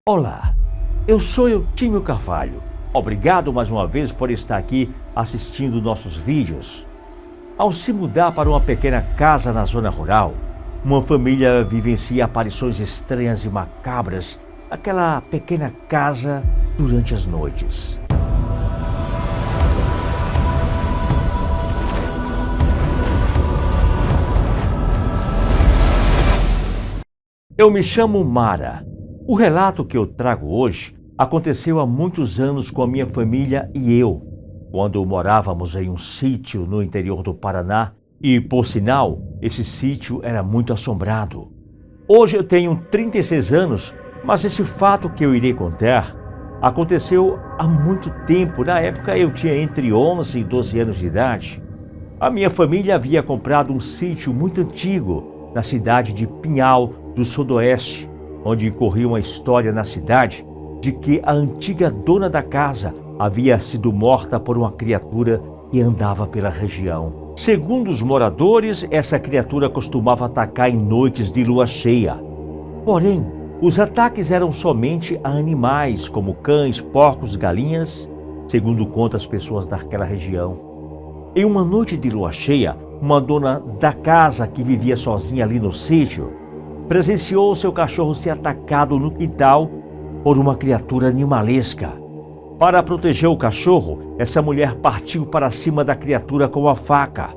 Olá, eu sou Eutímio Carvalho. Obrigado mais uma vez por estar aqui assistindo nossos vídeos. Ao se mudar para uma pequena casa na zona rural, uma família vivencia aparições estranhas e macabras naquela pequena casa durante as noites. Eu me chamo Mara. O relato que eu trago hoje aconteceu há muitos anos com a minha família e eu, quando morávamos em um sítio no interior do Paraná e, por sinal, esse sítio era muito assombrado. Hoje eu tenho 36 anos, mas esse fato que eu irei contar aconteceu há muito tempo. Na época eu tinha entre 11 e 12 anos de idade. A minha família havia comprado um sítio muito antigo na cidade de Pinhal do Sudoeste, onde corria uma história na cidade de que a antiga dona da casa havia sido morta por uma criatura que andava pela região. Segundo os moradores, essa criatura costumava atacar em noites de lua cheia. Porém, os ataques eram somente a animais, como cães, porcos, galinhas, segundo contam as pessoas daquela região. Em uma noite de lua cheia, uma dona da casa que vivia sozinha ali no sítio presenciou seu cachorro ser atacado no quintal por uma criatura animalesca. Para proteger o cachorro, essa mulher partiu para cima da criatura com a faca.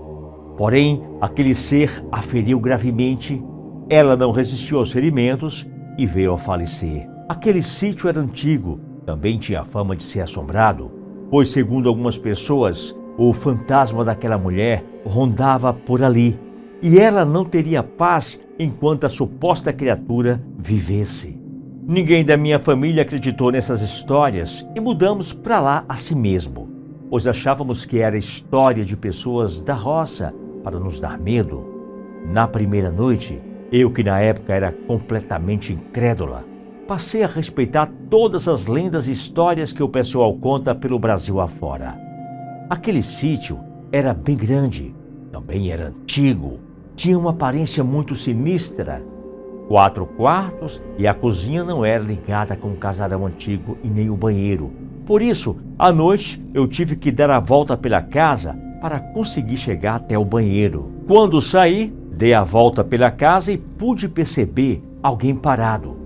Porém, aquele ser a feriu gravemente. Ela não resistiu aos ferimentos e veio a falecer. Aquele sítio era antigo, também tinha fama de ser assombrado, pois, segundo algumas pessoas, o fantasma daquela mulher rondava por ali e ela não teria paz enquanto a suposta criatura vivesse. Ninguém da minha família acreditou nessas histórias e mudamos para lá a si mesmo, pois achávamos que era história de pessoas da roça para nos dar medo. Na primeira noite, eu, que na época era completamente incrédula, passei a respeitar todas as lendas e histórias que o pessoal conta pelo Brasil afora. Aquele sítio era bem grande, também era antigo, tinha uma aparência muito sinistra. 4 quartos e a cozinha não era ligada com o casarão antigo e nem o banheiro. Por isso, à noite, eu tive que dar a volta pela casa para conseguir chegar até o banheiro. Quando saí, dei a volta pela casa e pude perceber alguém parado,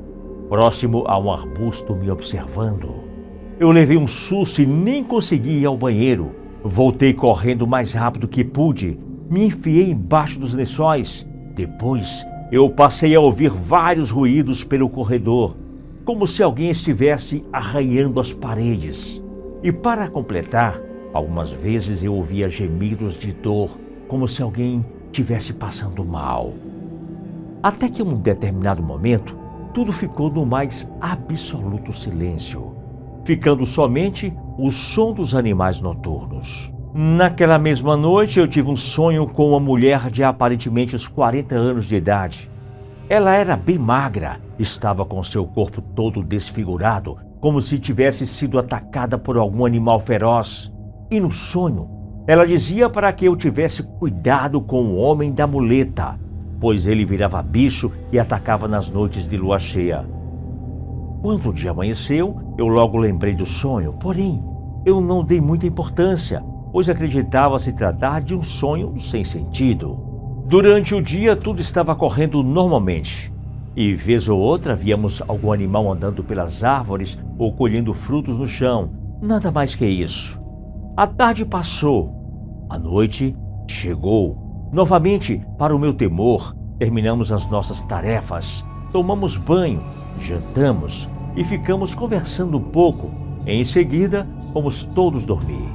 próximo a um arbusto me observando. Eu levei um susto e nem consegui ir ao banheiro. Voltei correndo o mais rápido que pude. Me enfiei embaixo dos lençóis. Depois, eu passei a ouvir vários ruídos pelo corredor, como se alguém estivesse arranhando as paredes. E para completar, algumas vezes eu ouvia gemidos de dor, como se alguém estivesse passando mal. Até que em um determinado momento, tudo ficou no mais absoluto silêncio, ficando somente o som dos animais noturnos. Naquela mesma noite, eu tive um sonho com uma mulher de aparentemente uns 40 anos de idade. Ela era bem magra, estava com seu corpo todo desfigurado, como se tivesse sido atacada por algum animal feroz. E no sonho, ela dizia para que eu tivesse cuidado com o homem da muleta, pois ele virava bicho e atacava nas noites de lua cheia. Quando o dia amanheceu, eu logo lembrei do sonho, porém, eu não dei muita importância, pois acreditava se tratar de um sonho sem sentido. Durante o dia, tudo estava correndo normalmente, e vez ou outra víamos algum animal andando pelas árvores ou colhendo frutos no chão, nada mais que isso. A tarde passou, a noite chegou. Novamente, para o meu temor, terminamos as nossas tarefas, tomamos banho, jantamos e ficamos conversando um pouco. Em seguida, fomos todos dormir.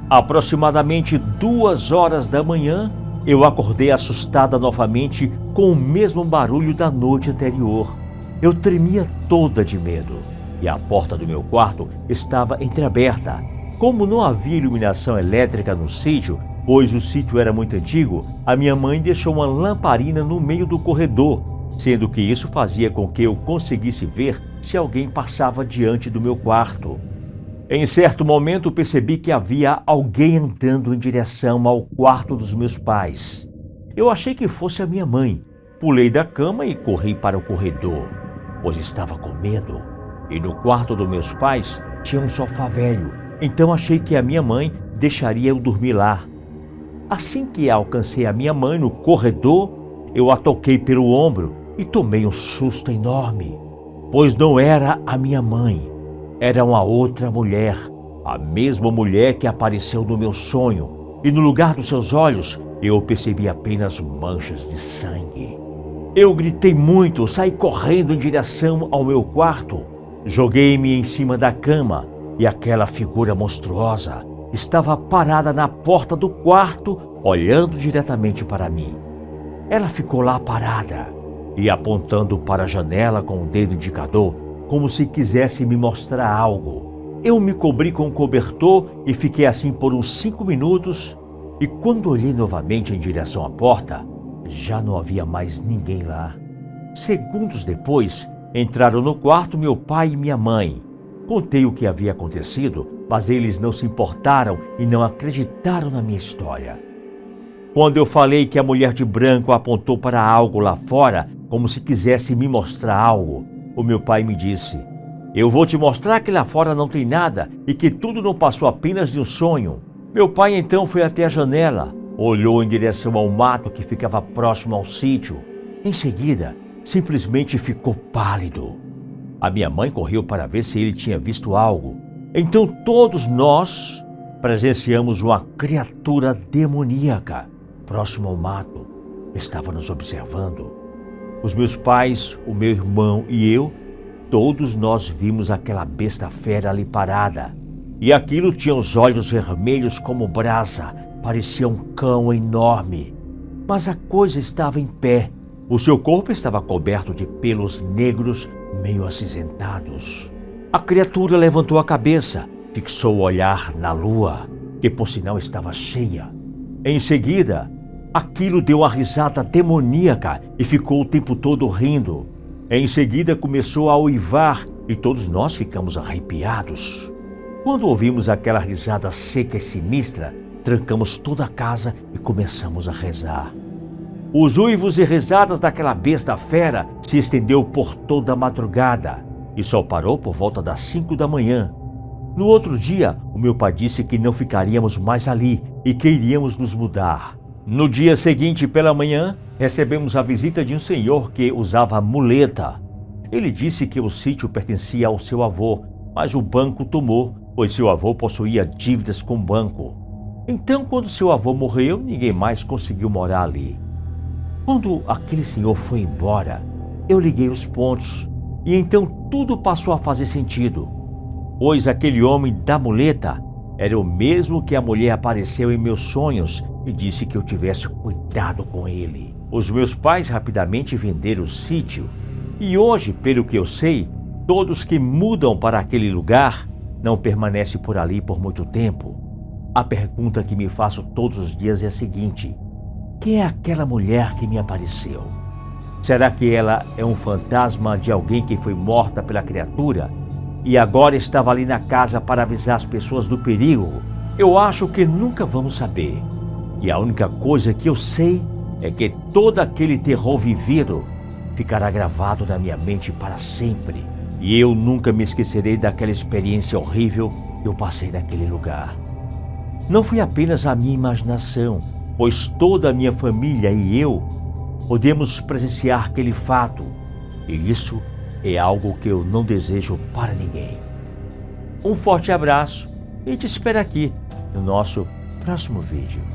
Aproximadamente 2 horas da manhã, eu acordei assustada novamente com o mesmo barulho da noite anterior. Eu tremia toda de medo e a porta do meu quarto estava entreaberta. Como não havia iluminação elétrica no sítio, pois o sítio era muito antigo, a minha mãe deixou uma lamparina no meio do corredor, sendo que isso fazia com que eu conseguisse ver se alguém passava diante do meu quarto. Em certo momento percebi que havia alguém andando em direção ao quarto dos meus pais. Eu achei que fosse a minha mãe. Pulei da cama e corri para o corredor, pois estava com medo. E no quarto dos meus pais tinha um sofá velho, então achei que a minha mãe deixaria eu dormir lá. Assim que alcancei a minha mãe no corredor, eu a toquei pelo ombro e tomei um susto enorme, pois não era a minha mãe, era uma outra mulher, a mesma mulher que apareceu no meu sonho, e no lugar dos seus olhos eu percebi apenas manchas de sangue. Eu gritei muito, saí correndo em direção ao meu quarto, joguei-me em cima da cama e aquela figura monstruosa estava parada na porta do quarto, olhando diretamente para mim. Ela ficou lá parada e apontando para a janela com o dedo indicador, como se quisesse me mostrar algo. Eu me cobri com um cobertor e fiquei assim por uns 5 minutos, e quando olhei novamente em direção à porta, já não havia mais ninguém lá. Segundos depois, entraram no quarto meu pai e minha mãe. Contei o que havia acontecido, mas eles não se importaram e não acreditaram na minha história. Quando eu falei que a mulher de branco apontou para algo lá fora, como se quisesse me mostrar algo, o meu pai me disse: "Eu vou te mostrar que lá fora não tem nada e que tudo não passou apenas de um sonho." Meu pai então foi até a janela, olhou em direção ao mato que ficava próximo ao sítio. Em seguida, simplesmente ficou pálido. A minha mãe correu para ver se ele tinha visto algo. Então todos nós presenciamos uma criatura demoníaca próximo ao mato. Estava nos observando. Os meus pais, o meu irmão e eu, todos nós vimos aquela besta fera ali parada. E aquilo tinha os olhos vermelhos como brasa, parecia um cão enorme. Mas a coisa estava em pé. O seu corpo estava coberto de pelos negros meio acinzentados. A criatura levantou a cabeça, fixou o olhar na lua, que por sinal estava cheia. Em seguida, aquilo deu uma risada demoníaca e ficou o tempo todo rindo. Em seguida começou a uivar e todos nós ficamos arrepiados. Quando ouvimos aquela risada seca e sinistra, trancamos toda a casa e começamos a rezar. Os uivos e risadas daquela besta fera se estendeu por toda a madrugada e só parou por volta das 5 da manhã. No outro dia, o meu pai disse que não ficaríamos mais ali e que iríamos nos mudar. No dia seguinte, pela manhã, recebemos a visita de um senhor que usava muleta. Ele disse que o sítio pertencia ao seu avô, mas o banco tomou, pois seu avô possuía dívidas com o banco. Então, quando seu avô morreu, ninguém mais conseguiu morar ali. Quando aquele senhor foi embora, eu liguei os pontos e então tudo passou a fazer sentido, pois aquele homem da muleta era o mesmo que a mulher apareceu em meus sonhos e disse que eu tivesse cuidado com ele. Os meus pais rapidamente venderam o sítio e hoje, pelo que eu sei, todos que mudam para aquele lugar não permanecem por ali por muito tempo. A pergunta que me faço todos os dias é a seguinte: quem é aquela mulher que me apareceu? Será que ela é um fantasma de alguém que foi morta pela criatura e agora estava ali na casa para avisar as pessoas do perigo? Eu acho que nunca vamos saber. E a única coisa que eu sei é que todo aquele terror vivido ficará gravado na minha mente para sempre. E eu nunca me esquecerei daquela experiência horrível que eu passei naquele lugar. Não foi apenas a minha imaginação, pois toda a minha família e eu podemos presenciar aquele fato. E isso é algo que eu não desejo para ninguém. Um forte abraço e te espero aqui no nosso próximo vídeo.